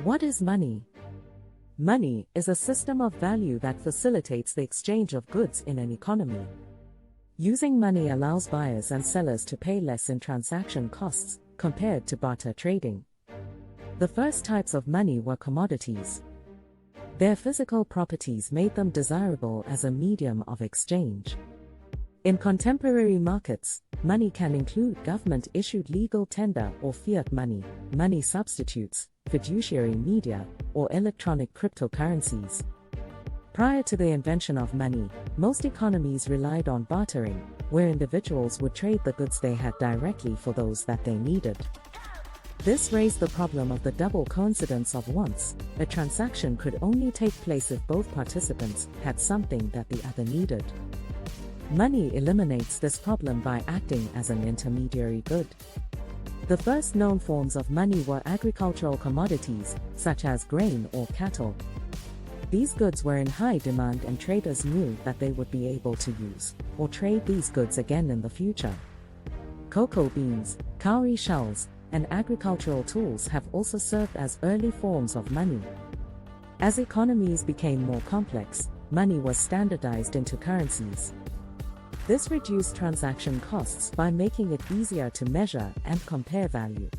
What is money? Money is a system of value that facilitates the exchange of goods in an economy. Using money allows buyers and sellers to pay less in transaction costs compared to barter trading. The first types of money were commodities. Their physical properties made them desirable as a medium of exchange. In contemporary markets, money can include government-issued legal tender or fiat money, money substitutes, fiduciary media, or electronic cryptocurrencies. Prior to the invention of money, most economies relied on bartering, where individuals would trade the goods they had directly for those that they needed. This raised the problem of the double coincidence of wants. A transaction could only take place if both participants had something that the other needed. Money eliminates this problem by acting as an intermediary good. The first known forms of money were agricultural commodities, such as grain or cattle. These goods were in high demand and traders knew that they would be able to use or trade these goods again in the future. Cocoa beans, cowrie shells, and agricultural tools have also served as early forms of money. As economies became more complex, money was standardized into currencies. This reduced transaction costs by making it easier to measure and compare value.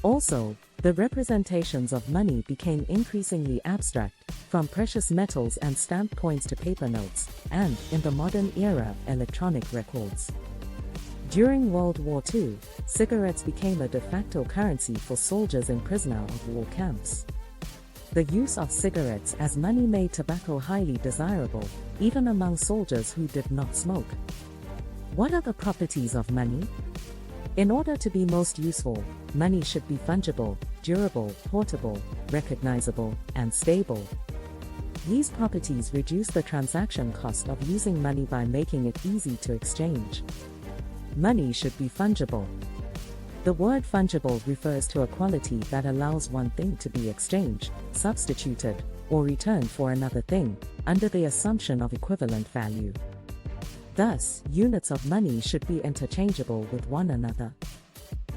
Also, the representations of money became increasingly abstract, from precious metals and stamped coins to paper notes, and, in the modern era, electronic records. During World War II, cigarettes became a de facto currency for soldiers in prisoner of war camps. The use of cigarettes as money made tobacco highly desirable, even among soldiers who did not smoke. What are the properties of money? In order to be most useful, money should be fungible, durable, portable, recognizable, and stable. These properties reduce the transaction cost of using money by making it easy to exchange. Money should be fungible. The word fungible refers to a quality that allows one thing to be exchanged, substituted, or returned for another thing, under the assumption of equivalent value. Thus, units of money should be interchangeable with one another.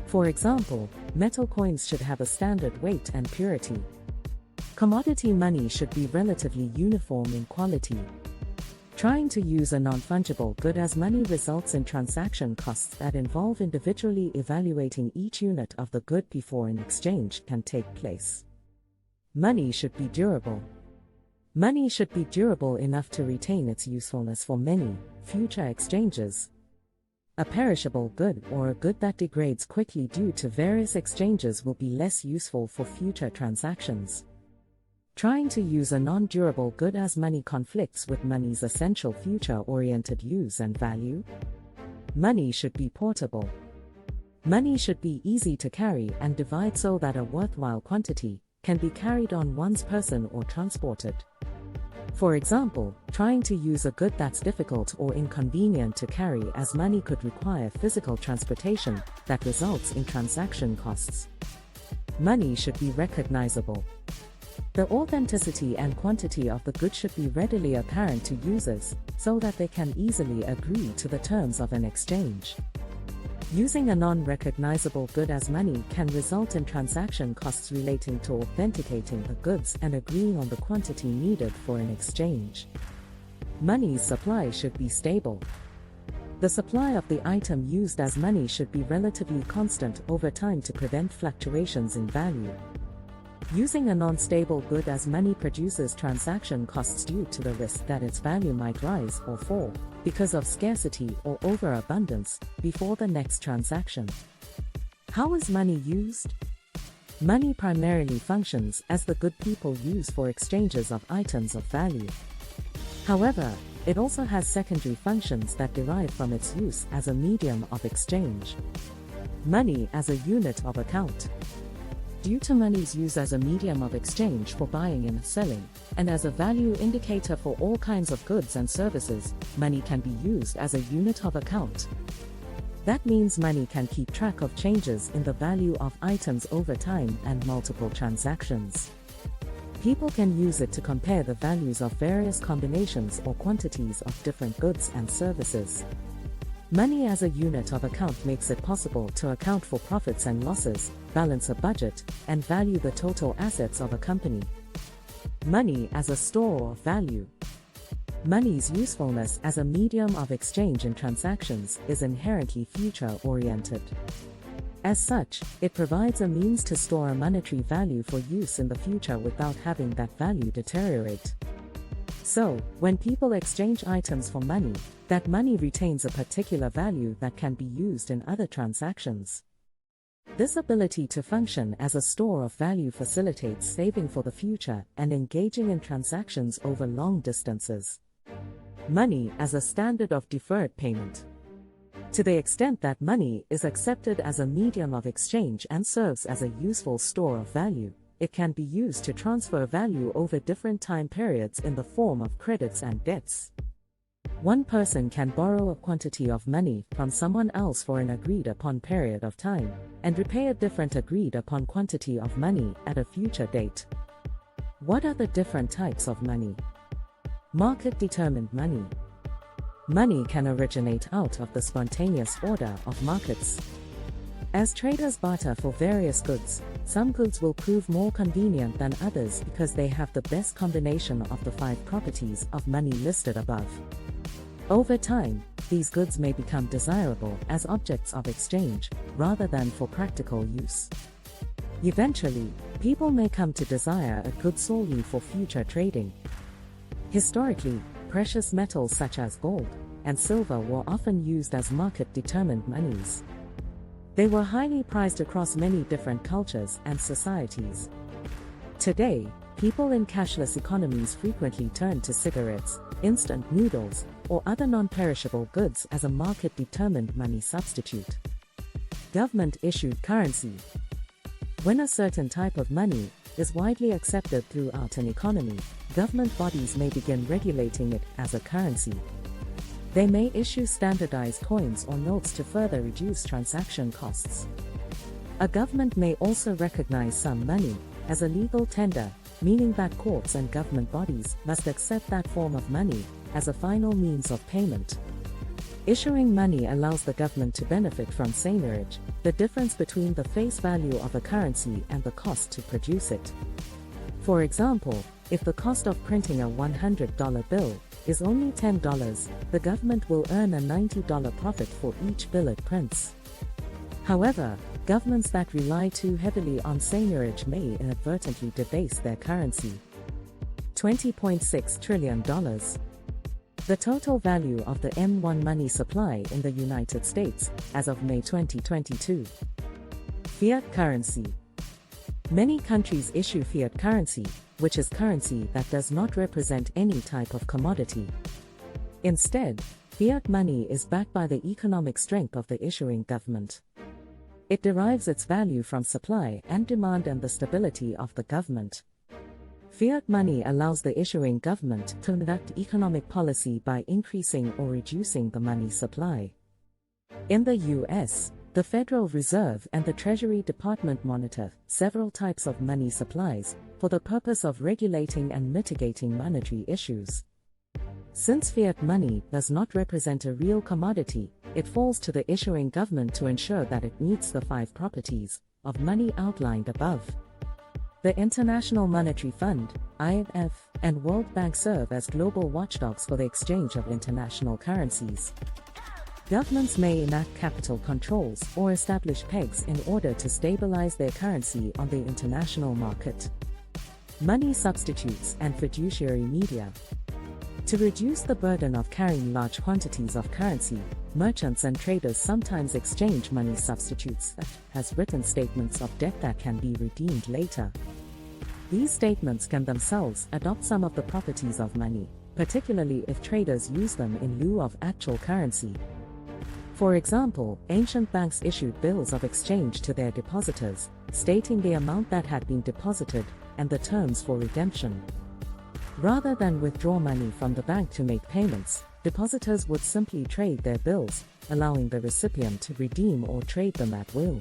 For example, metal coins should have a standard weight and purity. Commodity money should be relatively uniform in quality. Trying to use a non-fungible good as money results in transaction costs that involve individually evaluating each unit of the good before an exchange can take place. Money should be durable. Money should be durable enough to retain its usefulness for many future exchanges. A perishable good or a good that degrades quickly due to various exchanges will be less useful for future transactions. Trying to use a non-durable good as money conflicts with money's essential future-oriented use and value. Money should be portable. Money should be easy to carry and divide so that a worthwhile quantity can be carried on one's person or transported. For example, trying to use a good that's difficult or inconvenient to carry as money could require physical transportation that results in transaction costs. Money should be recognizable. The authenticity and quantity of the good should be readily apparent to users, so that they can easily agree to the terms of an exchange. Using a non-recognizable good as money can result in transaction costs relating to authenticating the goods and agreeing on the quantity needed for an exchange. Money's supply should be stable. The supply of the item used as money should be relatively constant over time to prevent fluctuations in value. Using a non-stable good as money produces transaction costs due to the risk that its value might rise or fall because of scarcity or overabundance before the next transaction. How is money used? Money primarily functions as the good people use for exchanges of items of value. However, it also has secondary functions that derive from its use as a medium of exchange. Money as a unit of account. Due to money's use as a medium of exchange for buying and selling, and as a value indicator for all kinds of goods and services, money can be used as a unit of account. That means money can keep track of changes in the value of items over time and multiple transactions. People can use it to compare the values of various combinations or quantities of different goods and services. Money as a unit of account makes it possible to account for profits and losses, balance a budget, and value the total assets of a company. Money as a store of value. Money's usefulness as a medium of exchange and transactions is inherently future-oriented. As such, it provides a means to store a monetary value for use in the future without having that value deteriorate. So, when people exchange items for money, that money retains a particular value that can be used in other transactions. This ability to function as a store of value facilitates saving for the future and engaging in transactions over long distances. Money as a standard of deferred payment. To the extent that money is accepted as a medium of exchange and serves as a useful store of value, it can be used to transfer value over different time periods in the form of credits and debts. One person can borrow a quantity of money from someone else for an agreed-upon period of time, and repay a different agreed-upon quantity of money at a future date. What are the different types of money? Market-determined money. Money can originate out of the spontaneous order of markets. As traders barter for various goods, some goods will prove more convenient than others because they have the best combination of the 5 properties of money listed above. Over time, these goods may become desirable as objects of exchange, rather than for practical use. Eventually, people may come to desire a good solely for future trading. Historically, precious metals such as gold and silver were often used as market-determined monies. They were highly prized across many different cultures and societies. Today, people in cashless economies frequently turn to cigarettes, instant noodles, or other non-perishable goods as a market-determined money substitute. Government-issued currency. When a certain type of money is widely accepted throughout an economy, government bodies may begin regulating it as a currency. They may issue standardized coins or notes to further reduce transaction costs. A government may also recognize some money as a legal tender, meaning that courts and government bodies must accept that form of money as a final means of payment. Issuing money allows the government to benefit from seigniorage, the difference between the face value of a currency and the cost to produce it. For example, if the cost of printing a $100 bill is only $10, the government will earn a $90 profit for each bill it prints. However, governments that rely too heavily on seigniorage may inadvertently debase their currency. $20.6 trillion. The total value of the M1 money supply in the United States, as of May 2022. Fiat currency. Many countries issue fiat currency, which is currency that does not represent any type of commodity. Instead, fiat money is backed by the economic strength of the issuing government. It derives its value from supply and demand and the stability of the government. Fiat money allows the issuing government to conduct economic policy by increasing or reducing the money supply. In the U.S., the Federal Reserve and the Treasury Department monitor several types of money supplies for the purpose of regulating and mitigating monetary issues. Since fiat money does not represent a real commodity, it falls to the issuing government to ensure that it meets the 5 properties of money outlined above. The International Monetary Fund, IMF, and World Bank serve as global watchdogs for the exchange of international currencies. Governments may enact capital controls or establish pegs in order to stabilize their currency on the international market. Money substitutes and fiduciary media. To reduce the burden of carrying large quantities of currency, merchants and traders sometimes exchange money substitutes that has written statements of debt that can be redeemed later. These statements can themselves adopt some of the properties of money, particularly if traders use them in lieu of actual currency. For example, ancient banks issued bills of exchange to their depositors, stating the amount that had been deposited and the terms for redemption. Rather than withdraw money from the bank to make payments, depositors would simply trade their bills, allowing the recipient to redeem or trade them at will.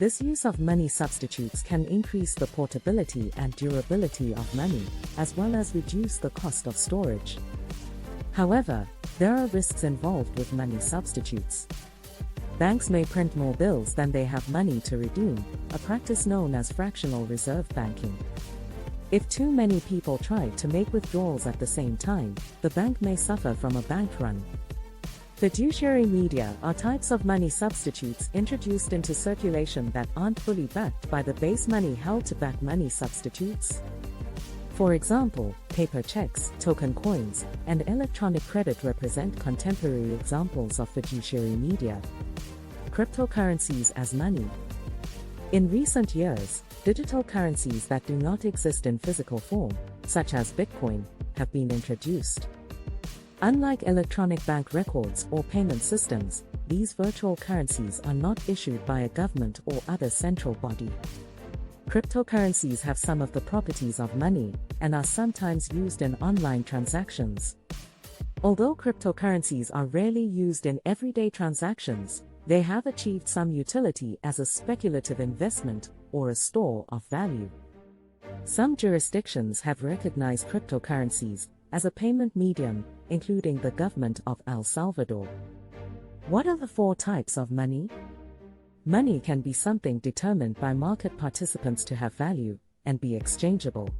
This use of money substitutes can increase the portability and durability of money, as well as reduce the cost of storage. However, There are risks involved with money substitutes. Banks may print more bills than they have money to redeem, a practice known as fractional reserve banking. If too many people try to make withdrawals at the same time, the bank may suffer from a bank run. Fiduciary media are types of money substitutes introduced into circulation that aren't fully backed by the base money held to back money substitutes. For example, paper checks, token coins, and electronic credit represent contemporary examples of fiduciary media. Cryptocurrencies as money. In recent years, digital currencies that do not exist in physical form, such as Bitcoin, have been introduced. Unlike electronic bank records or payment systems, these virtual currencies are not issued by a government or other central body. Cryptocurrencies have some of the properties of money and are sometimes used in online transactions. Although cryptocurrencies are rarely used in everyday transactions, they have achieved some utility as a speculative investment or a store of value. Some jurisdictions have recognized cryptocurrencies as a payment medium, including the government of El Salvador. What are the 4 types of money? Money can be something determined by market participants to have value and be exchangeable.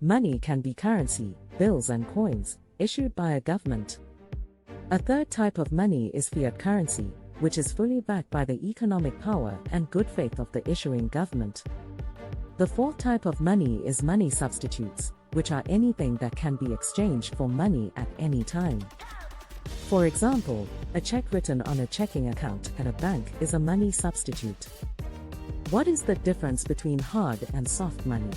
Money can be currency, bills and coins, issued by a government. A third type of money is fiat currency, which is fully backed by the economic power and good faith of the issuing government. The fourth type of money is money substitutes, which are anything that can be exchanged for money at any time. For example, a check written on a checking account at a bank is a money substitute. What is the difference between hard and soft money?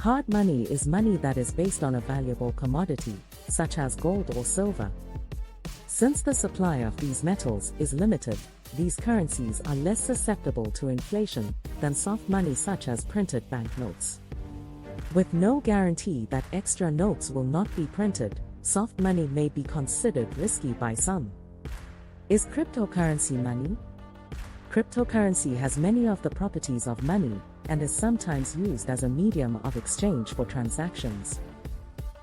Hard money is money that is based on a valuable commodity, such as gold or silver. Since the supply of these metals is limited, these currencies are less susceptible to inflation than soft money such as printed banknotes. With no guarantee that extra notes will not be printed, soft money may be considered risky by some. Is cryptocurrency money? Cryptocurrency has many of the properties of money and is sometimes used as a medium of exchange for transactions.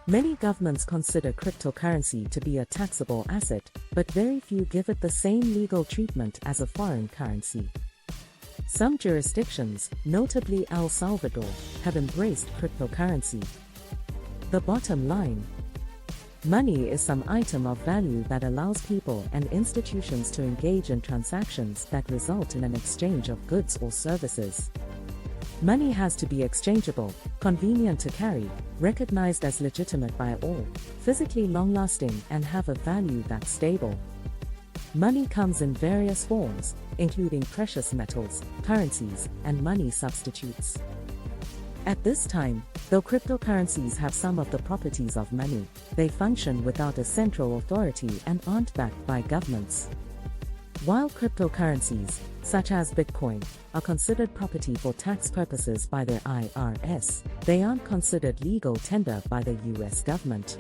Many governments consider cryptocurrency to be a taxable asset, but very few give it the same legal treatment as a foreign currency. Some jurisdictions, notably El Salvador, have embraced cryptocurrency. The bottom line: money is some item of value that allows people and institutions to engage in transactions that result in an exchange of goods or services. Money has to be exchangeable, convenient to carry, recognized as legitimate by all, physically long-lasting, and have a value that's stable. Money comes in various forms, including precious metals, currencies, and money substitutes. At this time, though cryptocurrencies have some of the properties of money, they function without a central authority and aren't backed by governments. While cryptocurrencies, such as Bitcoin, are considered property for tax purposes by the IRS, they aren't considered legal tender by the US government.